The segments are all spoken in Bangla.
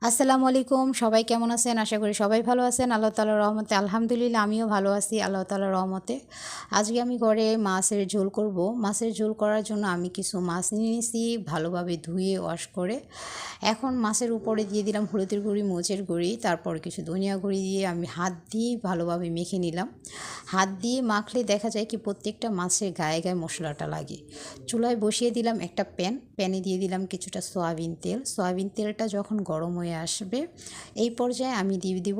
আসসালামু আলাইকুম। সবাই কেমন আছেন? আশা করি সবাই ভালো আছেন। আল্লাহ তাআলার রহমতে আলহামদুলিল্লাহ আমিও ভালো আছি আল্লাহ তাআলার রহমতে। আজকে আমি ঘরে মাছের ঝোল করব। মাছের ঝোল করার জন্য আমি কিছু মাছ নিয়ে নিয়েছি ভালোভাবে ধুয়ে ওয়াশ করে। এখন মাছের উপরে দিয়ে দিলাম হলুদের গুঁড়ি, মরিচের গুঁড়ি, তারপর কিছু ধনিয়া গুঁড়ি দিয়ে আমি হাত দিয়ে ভালোভাবে মেখে নিলাম। হাত দিয়ে মাখলে দেখা যায় কি প্রত্যেকটা মাছের গায়ে গায়ে মশলাটা লাগে। চুলায় বসিয়ে দিলাম একটা প্যানে দিয়ে দিলাম কিছুটা সয়াবিন তেল। সয়াবিন তেলটা যখন গরম হয়ে আসবে এই পর্যায়ে আমি দিয়ে দিব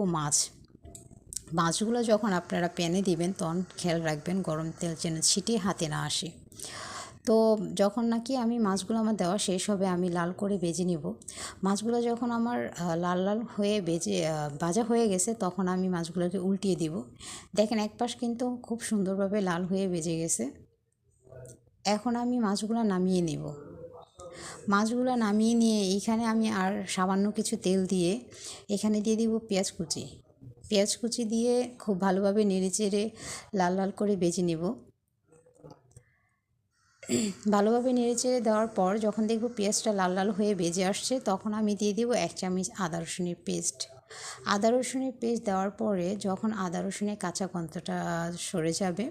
মাছগুলো যখন আপনারা প্যানে দিবেন তখন খেয়াল রাখবেন গরম তেল যেন ছিটিয়ে হাতে না আসে। তো যখন নাকি আমি মাছগুলো আমার দেওয়া শেষ হবে আমি লাল করে ভেজে নিব। মাছগুলো যখন আমার লাল লাল হয়ে ভাজা হয়ে গেছে তখন আমি মাছগুলোকে উল্টিয়ে দিব। দেখেন এক পাশ কিন্তু খুব সুন্দরভাবে লাল হয়ে ভেজে গেছে। এখন আমি মাছগুলো নামিয়ে নেব। মাছগুলো নামিয়ে নিয়ে এইখানে আমি আর সামান্য কিছু তেল দিয়ে এখানে দিয়ে দিব পেঁয়াজ কুচি। পেঁয়াজ কুচি দিয়ে খুব ভালোভাবে নেড়েচেড়ে লাল লাল করে ভেজে নেব। ভালোভাবে নেড়েচেড়ে দেওয়ার পর যখন দেখব পেঁয়াজটা লাল লাল হয়ে ভেজে আসছে তখন আমি দিয়ে দিব 1 চামচ আদা রসুনের পেস্ট। আদা রসুনের পেস্ট দেওয়ার পরে যখন আদা রসুনের কাঁচা গন্ধটা সরে যাবে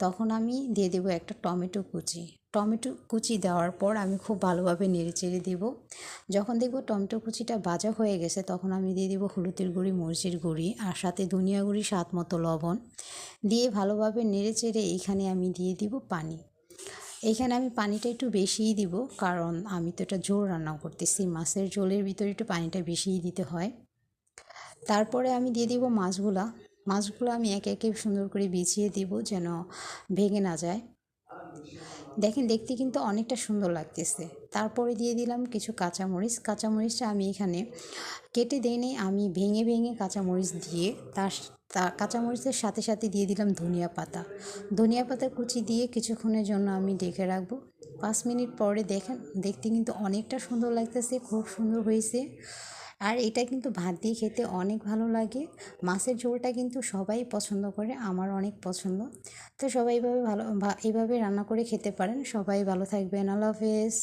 তখন আমি দিয়ে দেব একটা টমেটো কুচি। টমেটো কুচি দেওয়ার পর আমি খুব ভালোভাবে নেড়েচেড়ে দেব। যখন দেখব টমেটো কুচিটা ভাজা হয়ে গেছে তখন আমি দিয়ে দেব হলুদের গুঁড়ি, মরিচের গুঁড়ি আর সাথে ধনিয়া গুঁড়ি, স্বাদ মতো লবণ দিয়ে ভালোভাবে নেড়েচেড়ে এইখানে আমি দিয়ে দিব পানি। এইখানে আমি পানিটা একটু বেশিই দিব কারণ আমি তো এটা ঝোল রান্না করতেছি, মাছের ঝোলের ভিতরে একটু পানিটা বেশিই দিতে হয়। তারপরে আমি দিয়ে দিব মাছগুলো আমি একে একে সুন্দর করে বিছিয়ে দিব যেন ভেঙে না যায়। দেখেন দেখতে কিন্তু অনেকটা সুন্দর লাগতেছে। তারপরে দিয়ে দিলাম কিছু কাঁচামরিচ। কাঁচামরিচটা আমি এখানে কেটে দিইনি, আমি ভেঙে ভেঙে কাঁচামরিচ দিয়ে কাঁচামরিচের সাথে সাথে দিয়ে দিলাম ধনিয়া পাতা। ধনিয়া পাতা কুচি দিয়ে কিছুক্ষণের জন্য আমি ঢেকে রাখবো। 5 মিনিট পরে দেখেন দেখতে কিন্তু অনেকটা সুন্দর লাগতেছে, খুব সুন্দর হয়েছে। আর এটা কিন্তু ভাত দিয়ে খেতে অনেক ভালো লাগে। মাছের ঝোলটা কিন্তু সবাই পছন্দ করে, আমার অনেক পছন্দ। তো সবাই এইভাবে রান্না করে খেতে পারেন। সবাই ভালো থাকবেন। আল্লাহ হাফেজ।